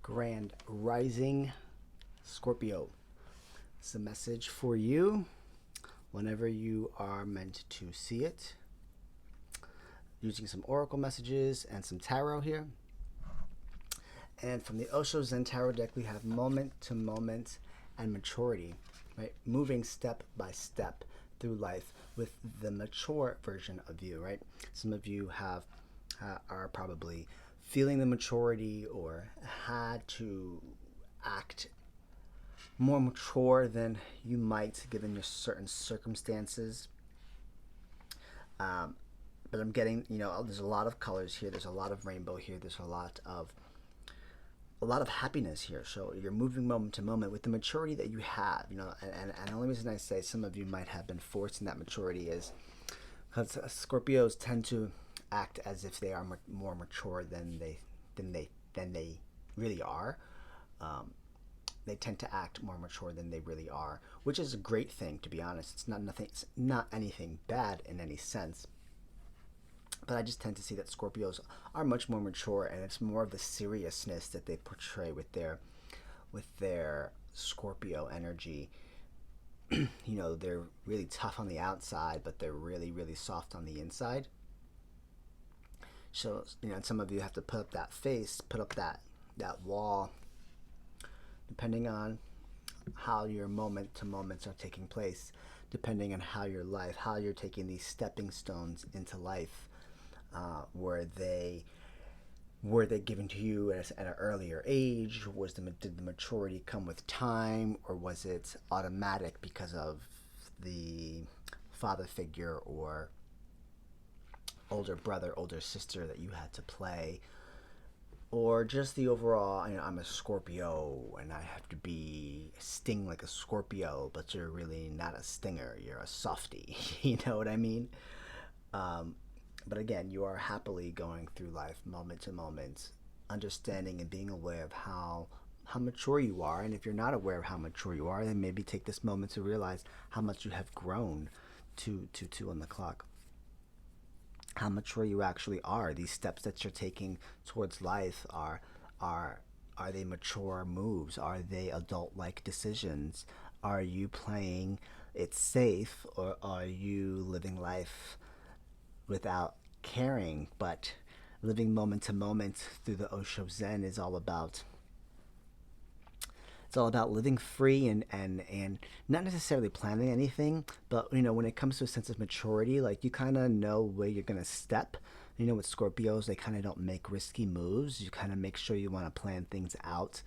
Grand Rising Scorpio. It's a message for you whenever you are meant to see it. Using some oracle messages and some tarot here. And from the Osho Zen Tarot deck, we have moment to moment and maturity, right? Moving step by step through life with the mature version of you, right? Some of you are probably feeling the maturity or had to act more mature than you might given your certain circumstances. But I'm getting, there's a lot of colors here. There's a lot of rainbow here. There's a lot of happiness here. So you're moving moment to moment with the maturity that you have, and the only reason I say some of you might have been forced in that maturity is because Scorpios tend to act as if they are more mature than they really are. They tend to act more mature than they really are, which is a great thing, to be honest. It's not anything bad in any sense. But I just tend to see that Scorpios are much more mature, and it's more of the seriousness that they portray with their Scorpio energy. They're really tough on the outside, but they're really, really soft on the inside. So, and some of you have to put up that face, put up that wall, depending on how your moment to moments are taking place, depending on how you're taking these stepping stones into life. Were they given to you at an earlier age? Did the maturity come with time, or was it automatic because of the father figure or older brother, older sister that you had to play, or just the overall? I'm a Scorpio and I have to sting like a Scorpio, but you're really not a stinger. You're a softie. You know what I mean? But again, you are happily going through life moment to moment, understanding and being aware of how mature you are. And if you're not aware of how mature you are, then maybe take this moment to realize how much you have grown to 2 on the clock. How mature you actually are. These steps that you're taking towards life are they mature moves? Are they adult-like decisions? Are you playing it safe, or are you living life without caring? But living moment to moment through the Osho Zen is all about living free and not necessarily planning anything, but when it comes to a sense of maturity, like you kind of know where you're gonna step. With Scorpios, they kind of don't make risky moves. You kind of make sure you want to plan things out.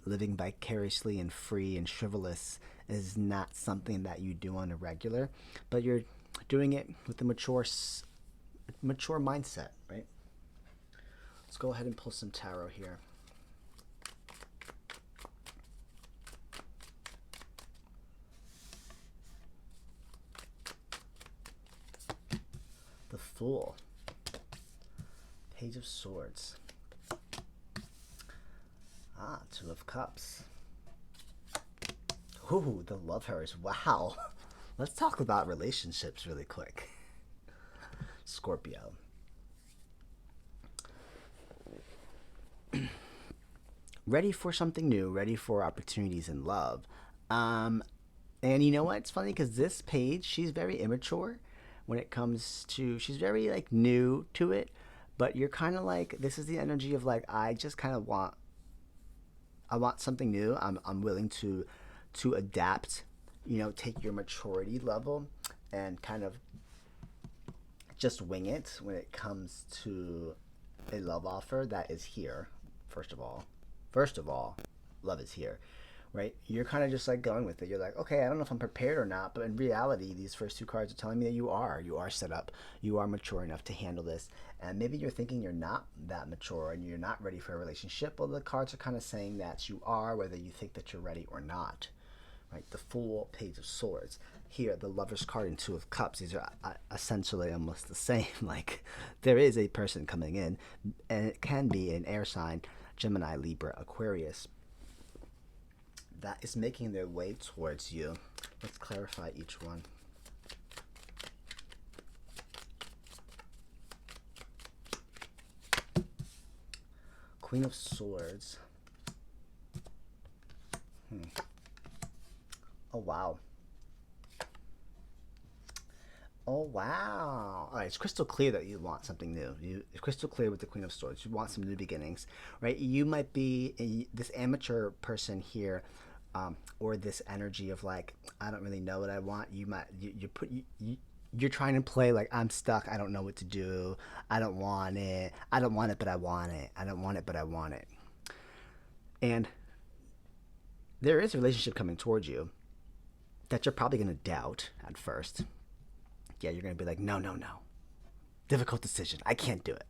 Living vicariously and free and frivolous is not something that you do on a regular, but you're doing it with a mature mindset, right? Let's go ahead and pull some tarot here. The Fool. Page of Swords. Two of Cups. Ooh, the Lovers. Wow. Let's talk about relationships really quick. Scorpio. Ready for something new, ready for opportunities in love. And you know what? It's funny because this page, she's very immature when it comes to, she's very like new to it, but you're kind of like, this is the energy of like, I just kind of want something new. I'm willing to adapt, take your maturity level and kind of just wing it when it comes to a love offer that is here. First of all, love is here, right? You're kind of just like going with it. You're like, okay, I don't know if I'm prepared or not, but in reality, these first 2 cards are telling me that you are set up, you are mature enough to handle this. And maybe you're thinking you're not that mature and you're not ready for a relationship. Well, the cards are kind of saying that you are, whether you think that you're ready or not, right? The Fool, Page of Swords. Here, the Lover's card and 2 of Cups. These are essentially almost the same. Like, there is a person coming in, and it can be an air sign, Gemini, Libra, Aquarius, that is making their way towards you. Let's clarify each one. Queen of Swords. Oh, wow. Oh, wow. All right, it's crystal clear that you want something new. It's crystal clear with the Queen of Swords. You want some new beginnings, right? You might be this amateur person here, or this energy of like, I don't really know what I want. You're trying to play like, I'm stuck. I don't know what to do. I don't want it. I don't want it, but I want it. I don't want it, but I want it. And there is a relationship coming towards you that you're probably going to doubt at first. Yeah, you're going to be like, no, no, no. Difficult decision. I can't do it.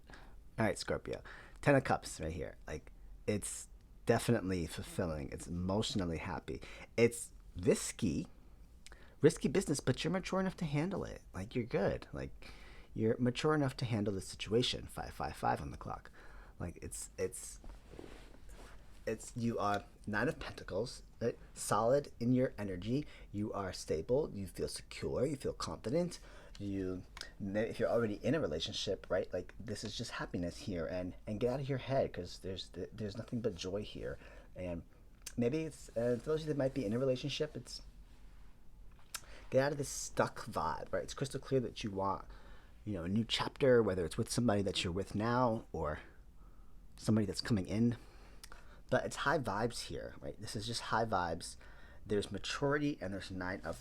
All right, Scorpio. 10 of Cups right here. Like, it's definitely fulfilling. It's emotionally happy. It's risky business, but you're mature enough to handle it. Like, you're good. Like, you're mature enough to handle the situation. 555 on the clock. Like, it's you are Nine of Pentacles, right? Solid in your energy. You are stable. You feel secure. You feel confident. If you're already in a relationship, right? Like, this is just happiness here, and get out of your head, because there's nothing but joy here. And maybe it's for those of you that might be in a relationship, it's get out of this stuck vibe, right? It's crystal clear that you want, a new chapter, whether it's with somebody that you're with now or somebody that's coming in. But it's high vibes here, right? This is just high vibes. There's maturity, and there's nine of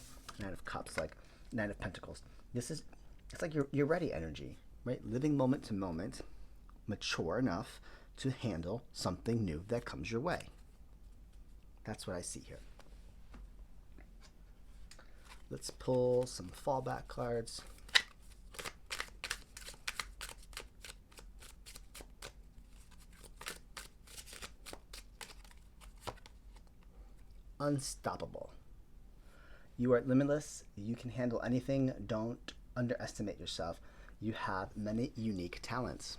cups, like Nine of Pentacles. It's like you're ready energy, right? Living moment to moment, mature enough to handle something new that comes your way. That's what I see here. Let's pull some fallback cards. Unstoppable. You are limitless. You can handle anything. Don't underestimate yourself. You have many unique talents.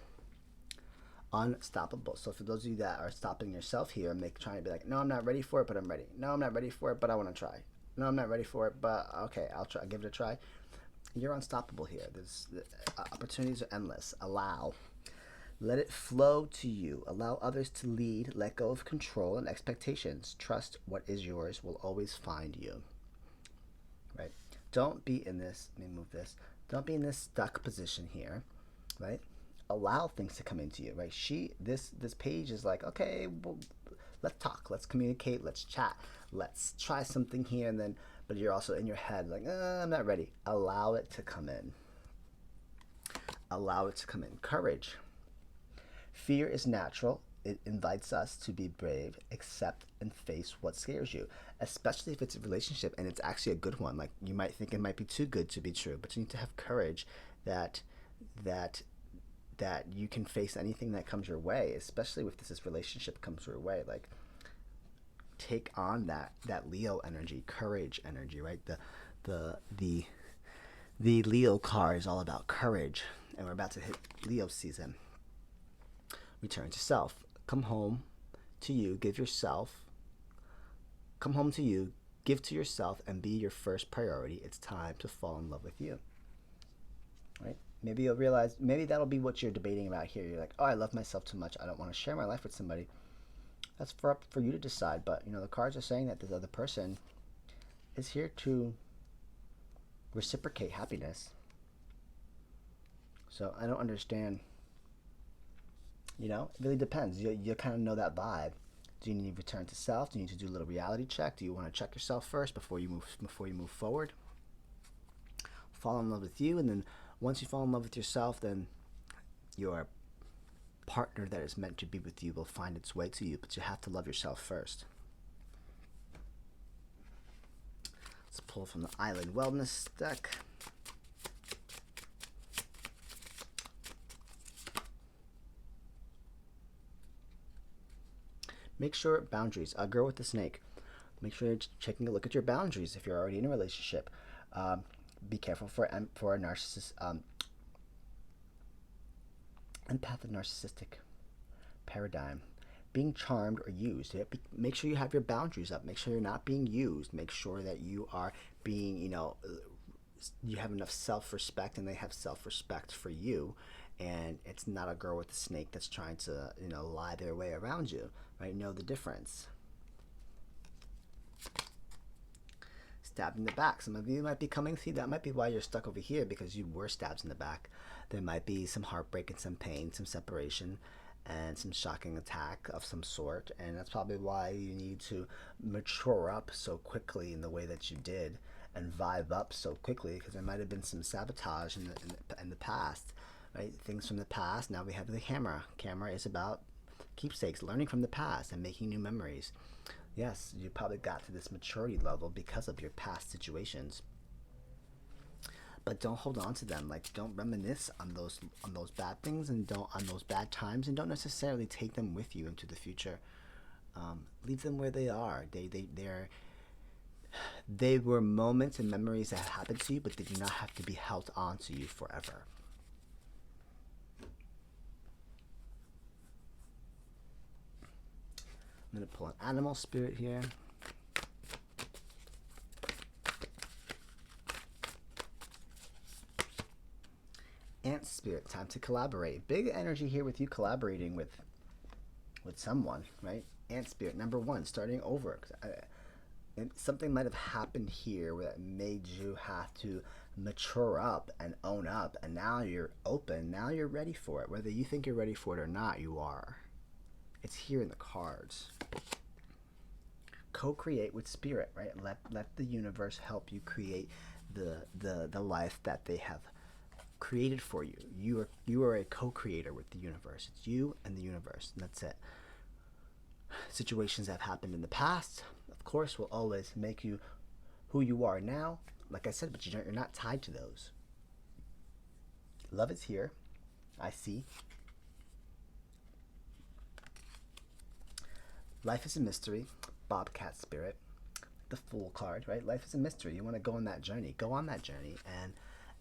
Unstoppable. So for those of you that are stopping yourself here, trying to be like, no, I'm not ready for it, but I'm ready. No, I'm not ready for it, but I want to try. No, I'm not ready for it, but okay, I'll try. Give it a try. You're unstoppable here. The opportunities are endless. Let it flow to you. Allow others to lead. Let go of control and expectations. Trust what is yours will always find you. Right? Don't be in this. Let me move this. Don't be in this stuck position here. Right? Allow things to come into you. Right? This page is like, okay, well, let's talk. Let's communicate. Let's chat. Let's try something here, and then. But you're also in your head like, I'm not ready. Allow it to come in. Allow it to come in. Courage. Fear is natural. It invites us to be brave, accept, and face what scares you, especially if it's a relationship and it's actually a good one. Like, you might think it might be too good to be true, but you need to have courage that you can face anything that comes your way, especially if this relationship comes your way. Like, take on that Leo energy, courage energy, right? The Leo card is all about courage, and we're about to hit Leo season. Return to self. Come home to you. Come home to you. Give to yourself and be your first priority. It's time to fall in love with you. Right? Maybe you'll realize, maybe that'll be what you're debating about here. You're like, oh, I love myself too much. I don't want to share my life with somebody. That's for you to decide. But, the cards are saying that this other person is here to reciprocate happiness. So I don't understand. It really depends. You kind of know that vibe. Do you need to return to self? Do you need to do a little reality check? Do you want to check yourself first before you move forward? Fall in love with you, and then once you fall in love with yourself, then your partner that is meant to be with you will find its way to you. But you have to love yourself first. Let's pull from the Island Wellness deck. Make sure boundaries. A girl with the snake. Make sure you're taking a look at your boundaries if you're already in a relationship. Be careful for a narcissist, empath and narcissistic paradigm. Being charmed or used. Make sure you have your boundaries up. Make sure you're not being used. Make sure that you are being, you have enough self-respect and they have self-respect for you. And it's not a girl with a snake that's trying to, lie their way around you. Right? Know the difference. stabbed in the back. Some of you might be coming, see, that might be why you're stuck over here, because you were stabbed in the back. There might be some heartbreak and some pain, some separation, and some shocking attack of some sort. And that's probably why you need to mature up so quickly in the way that you did, and vibe up so quickly, because there might have been some sabotage in the past, right? Things from the past. Now we have the camera. Camera is about keepsakes, learning from the past and making new memories. Yes, you probably got to this maturity level because of your past situations. But don't hold on to them. Like, don't reminisce on those bad things, and don't on those bad times, and don't necessarily take them with you into the future. Leave them where they are. They were moments and memories that happened to you, but they do not have to be held on to you forever. I'm going to pull an animal spirit here. Ant spirit, time to collaborate. Big energy here with you collaborating with someone, right? Ant spirit, number one, starting over. Something might have happened here that made you have to mature up and own up, and now you're open. Now you're ready for it. Whether you think you're ready for it or not, you are. It's here in the cards. Co-create with spirit, right? Let the universe help you create the life that they have created for you. You are a co-creator with the universe. It's you and the universe, and that's it. Situations that have happened in the past, of course, will always make you who you are now, like I said, but you're not tied to those. Love is here, I see. Life is a mystery. Bobcat spirit, the Fool card, right? Life is a mystery. You want to go on that journey. Go on that journey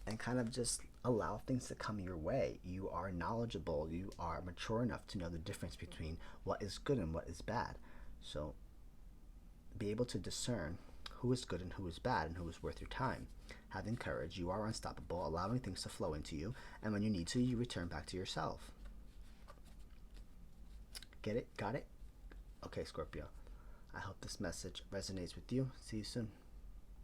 and kind of just allow things to come your way. You are knowledgeable. You are mature enough to know the difference between what is good and what is bad. So be able to discern who is good and who is bad and who is worth your time. Having courage. You are unstoppable, allowing things to flow into you. And when you need to, you return back to yourself. Get it? Got it? Okay, Scorpio. I hope this message resonates with you. See you soon.